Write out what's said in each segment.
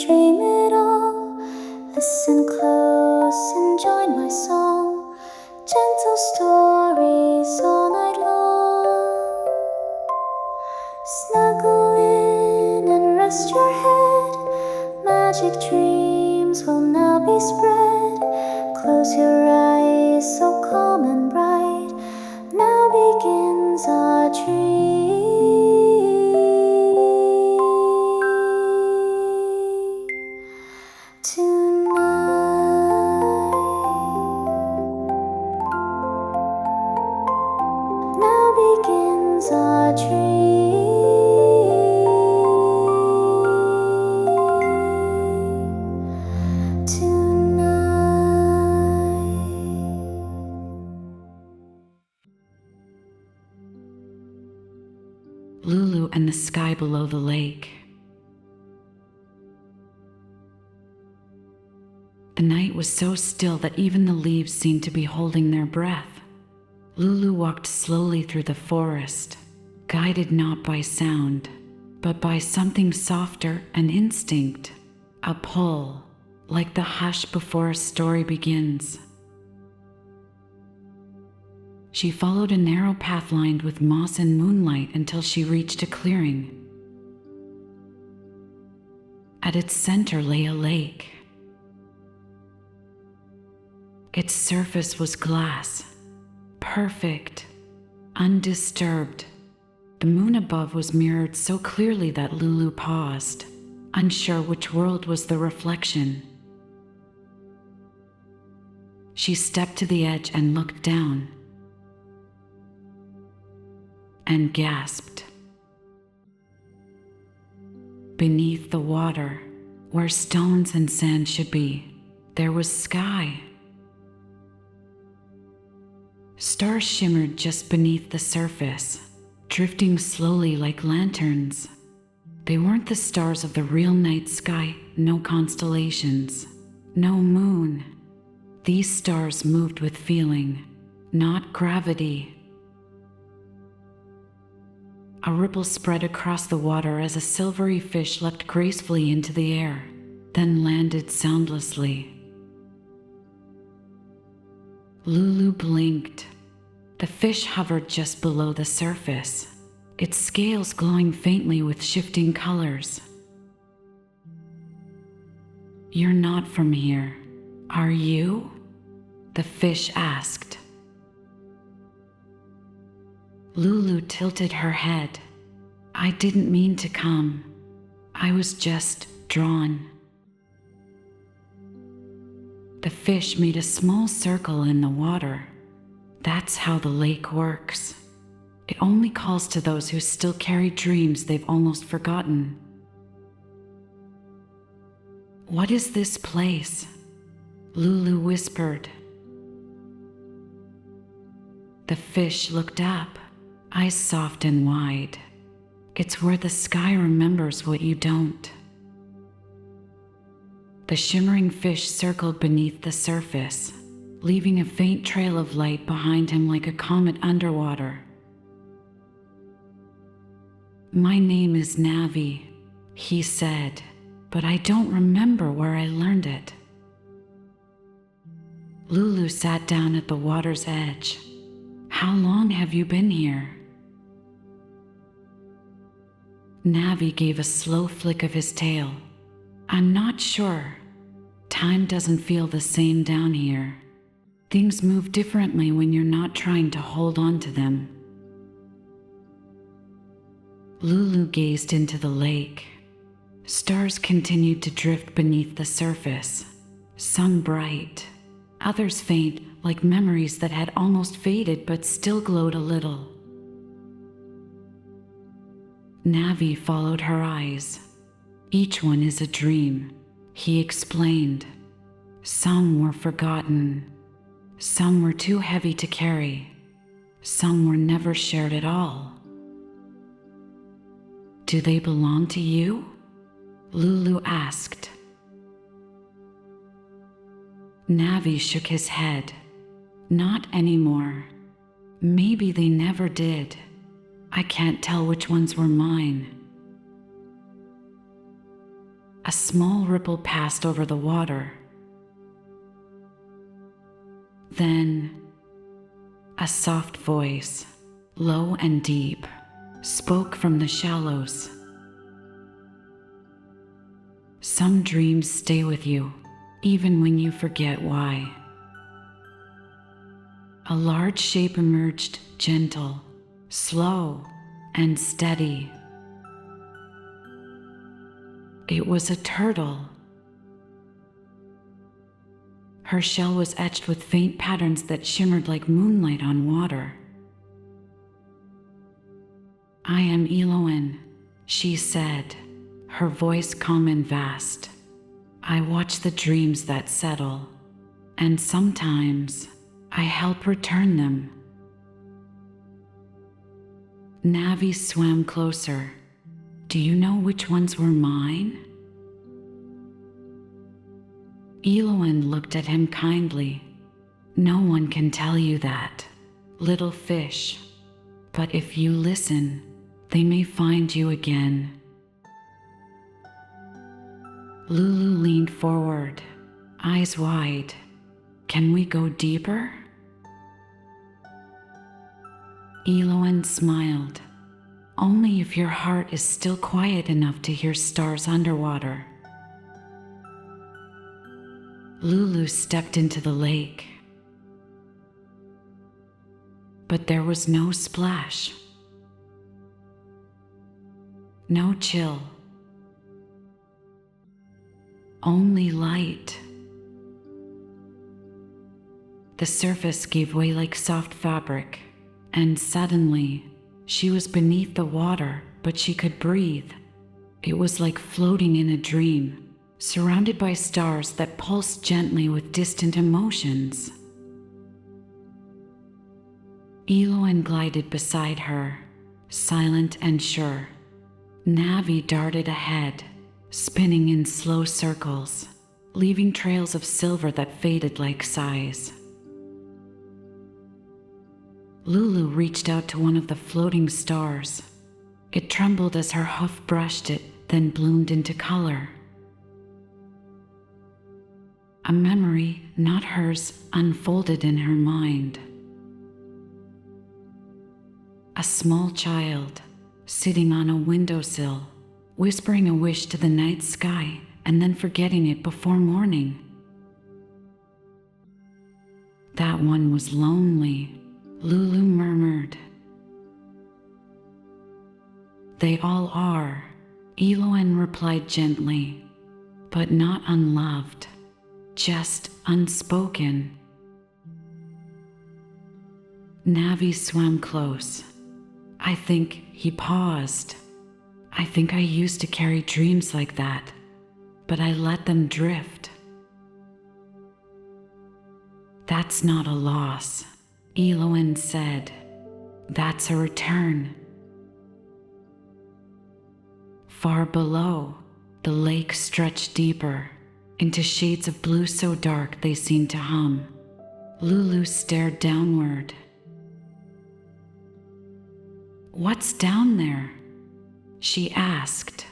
dream it all. Listen close and join my song. Gentle stories all night long. Snuggle in and rest your head. Magic dreams will now be spread. Close your eyes so calm and bright. Now begins our dream. Tonight, now begins our dream. Lulu and the sky below the lake. The night was so still that even the leaves seemed to be holding their breath. Lulu walked slowly through the forest, guided not by sound, but by something softer, an instinct, a pull, like the hush before a story begins. She followed a narrow path lined with moss and moonlight until she reached a clearing. At its center lay a lake. Its surface was glass, perfect, undisturbed. The moon above was mirrored so clearly that Lulu paused, unsure which world was the reflection. She stepped to the edge and looked down, and gasped. Beneath the water, where stones and sand should be, there was sky. Stars shimmered just beneath the surface, drifting slowly like lanterns. They weren't the stars of the real night sky, no constellations, no moon. These stars moved with feeling, not gravity. A ripple spread across the water as a silvery fish leapt gracefully into the air, then landed soundlessly. Lulu blinked. The fish hovered just below the surface, its scales glowing faintly with shifting colors. "You're not from here, are you?" the fish asked. Lulu tilted her head. "I didn't mean to come. I was just drawn." The fish made a small circle in the water. That's how the lake works. It only calls to those who still carry dreams they've almost forgotten. "What is this place?" Lulu whispered. The fish looked up, eyes soft and wide. "It's where the sky remembers what you don't." The shimmering fish circled beneath the surface, leaving a faint trail of light behind him like a comet underwater. "My name is Navi," he said, "but I don't remember where I learned it." Lulu sat down at the water's edge. "How long have you been here?" Navi gave a slow flick of his tail. "I'm not sure. Time doesn't feel the same down here. Things move differently when you're not trying to hold on to them." Lulu gazed into the lake. Stars continued to drift beneath the surface, some bright, others faint, like memories that had almost faded but still glowed a little. Navi followed her eyes. "Each one is a dream," he explained. "Some were forgotten. Some were too heavy to carry. Some were never shared at all." "Do they belong to you?" Lulu asked. Navi shook his head. "Not anymore. Maybe they never did. I can't tell which ones were mine." A small ripple passed over the water. Then, a soft voice, low and deep, spoke from the shallows. Some dreams stay with you, even when you forget why. A large shape emerged, gentle, slow, and steady. It was a turtle. Her shell was etched with faint patterns that shimmered like moonlight on water. "I am Eloin," she said, her voice calm and vast. "I watch the dreams that settle, and sometimes I help return them." Navi swam closer. "Do you know which ones were mine?" Eloin looked at him kindly. "No one can tell you that, little fish. But if you listen, they may find you again." Lulu leaned forward, eyes wide. "Can we go deeper?" Eloin smiled. "Only if your heart is still quiet enough to hear stars underwater." Lulu stepped into the lake. But there was no splash. No chill. Only light. The surface gave way like soft fabric, and suddenly, she was beneath the water, but she could breathe. It was like floating in a dream, surrounded by stars that pulsed gently with distant emotions. Eloin glided beside her, silent and sure. Navi darted ahead, spinning in slow circles, leaving trails of silver that faded like sighs. Lulu reached out to one of the floating stars. It trembled as her hoof brushed it, then bloomed into color. A memory, not hers, unfolded in her mind. A small child, sitting on a windowsill, whispering a wish to the night sky and then forgetting it before morning. "That one was lonely," Lulu murmured. "They all are," Eloin replied gently, "but not unloved, just unspoken." Navi swam close. "I think," he paused, "I think I used to carry dreams like that, but I let them drift." "That's not a loss," Eloin said. "That's a return." Far below, the lake stretched deeper, into shades of blue so dark they seemed to hum. Lulu stared downward. "What's down there?" she asked.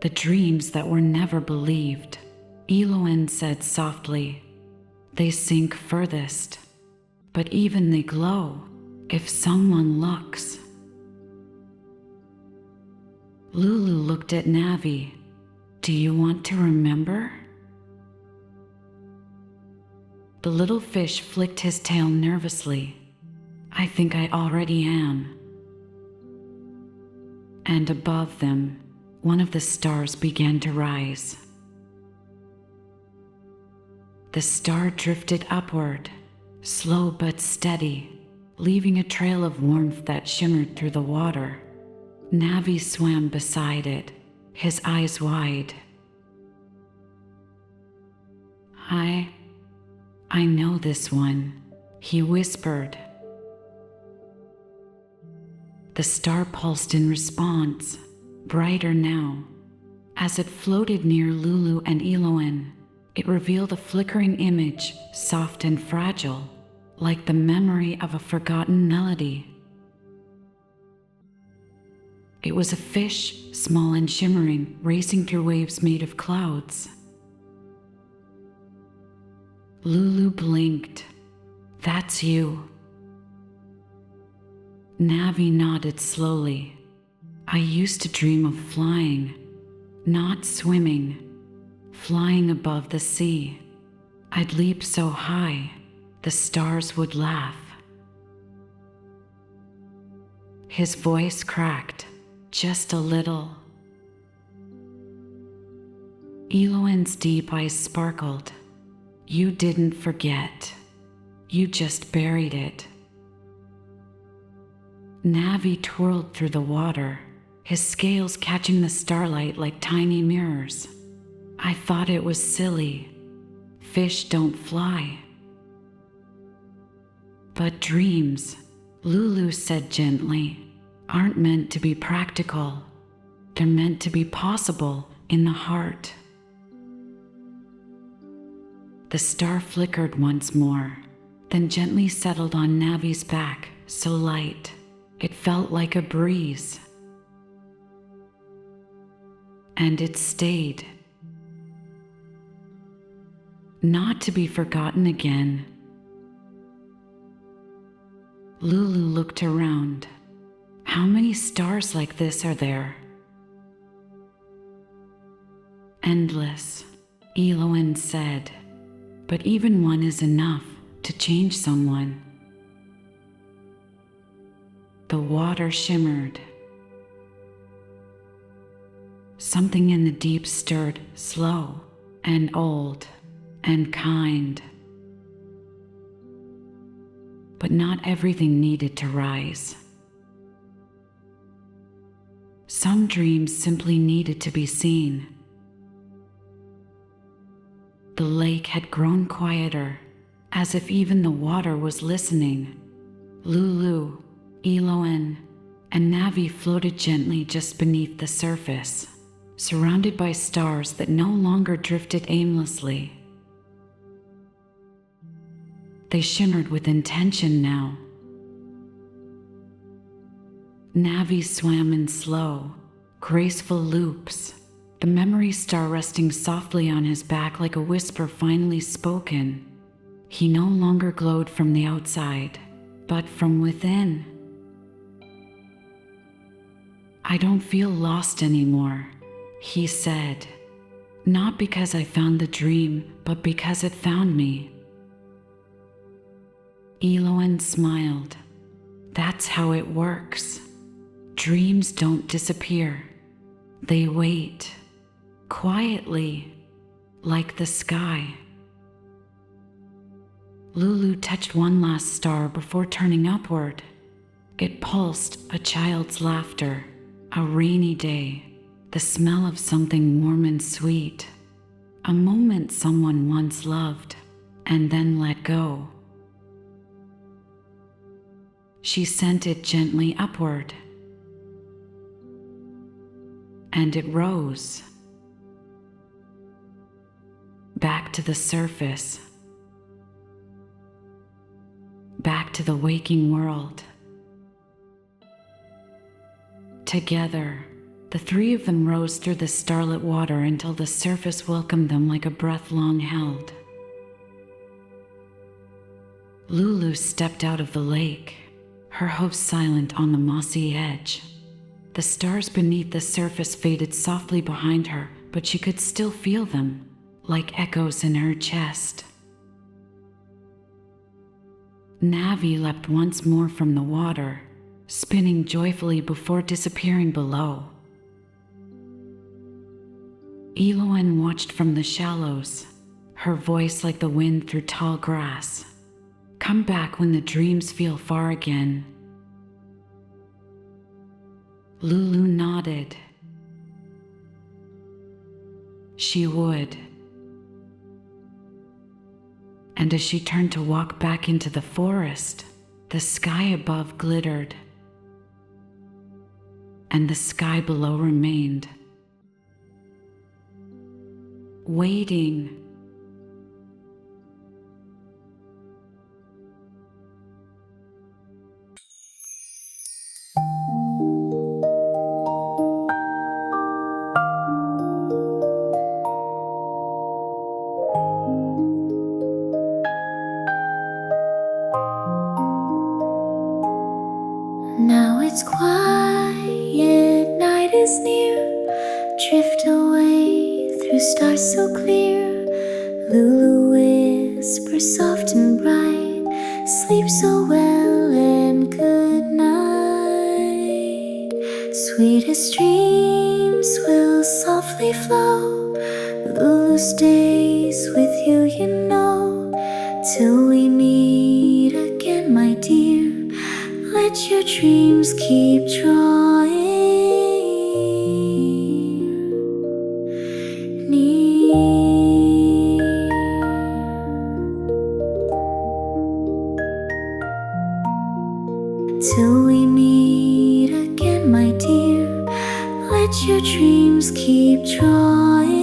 "The dreams that were never believed," Eloin said softly. "They sink furthest, but even they glow if someone looks." Lulu looked at Navi. "Do you want to remember?" The little fish flicked his tail nervously. "I think I already am." And above them, one of the stars began to rise. The star drifted upward, slow but steady, leaving a trail of warmth that shimmered through the water. Navi swam beside it, his eyes wide. I know this one," he whispered. The star pulsed in response, brighter now. As it floated near Lulu and Eloin, it revealed a flickering image, soft and fragile, like the memory of a forgotten melody. It was a fish, small and shimmering, racing through waves made of clouds. Lulu blinked. "That's you." Navi nodded slowly. "I used to dream of flying, not swimming, flying above the sea. I'd leap so high, the stars would laugh." His voice cracked, just a little. Eloan's deep eyes sparkled. "You didn't forget. You just buried it." Navi twirled through the water, his scales catching the starlight like tiny mirrors. "I thought it was silly. Fish don't fly." "But dreams," Lulu said gently, "aren't meant to be practical. They're meant to be possible in the heart." The star flickered once more, then gently settled on Navi's back, so light, it felt like a breeze. And it stayed. Not to be forgotten again. Lulu looked around. How many stars like this are there? "Endless," Eloan said. "But even one is enough to change someone." The water shimmered. Something in the deep stirred, slow and old and kind. But not everything needed to rise. Some dreams simply needed to be seen. The lake had grown quieter, as if even the water was listening. Lulu, Eloan, and Navi floated gently just beneath the surface, surrounded by stars that no longer drifted aimlessly. They shimmered with intention now. Navi swam in slow, graceful loops, the memory star resting softly on his back like a whisper finally spoken. He no longer glowed from the outside, but from within. "I don't feel lost anymore," he said. "Not because I found the dream, but because it found me." Eloan smiled. "That's how it works. Dreams don't disappear. They wait, quietly, like the sky." Lulu touched one last star before turning upward. It pulsed, a child's laughter, a rainy day, the smell of something warm and sweet, a moment someone once loved and then let go. She sent it gently upward, and it rose back to the surface, back to the waking world. Together, the three of them rose through the starlit water until the surface welcomed them like a breath long held. Lulu stepped out of the lake, her hopes silent on the mossy edge. The stars beneath the surface faded softly behind her, but she could still feel them, like echoes in her chest. Navi leapt once more from the water, spinning joyfully before disappearing below. Eloan watched from the shallows, her voice like the wind through tall grass. "Come back when the dreams feel far again." Lulu nodded. She would. And as she turned to walk back into the forest, the sky above glittered, and the sky below remained, waiting. Now it's quiet, night is near. Drift away through stars so clear. Lulu whispers soft and bright, sleep so well and good night. Sweetest dreams will softly flow. Lulu stays with you, you know, till we meet again, my dear. Let your dreams keep drawing near. Till we meet again, my dear. Let your dreams keep drawing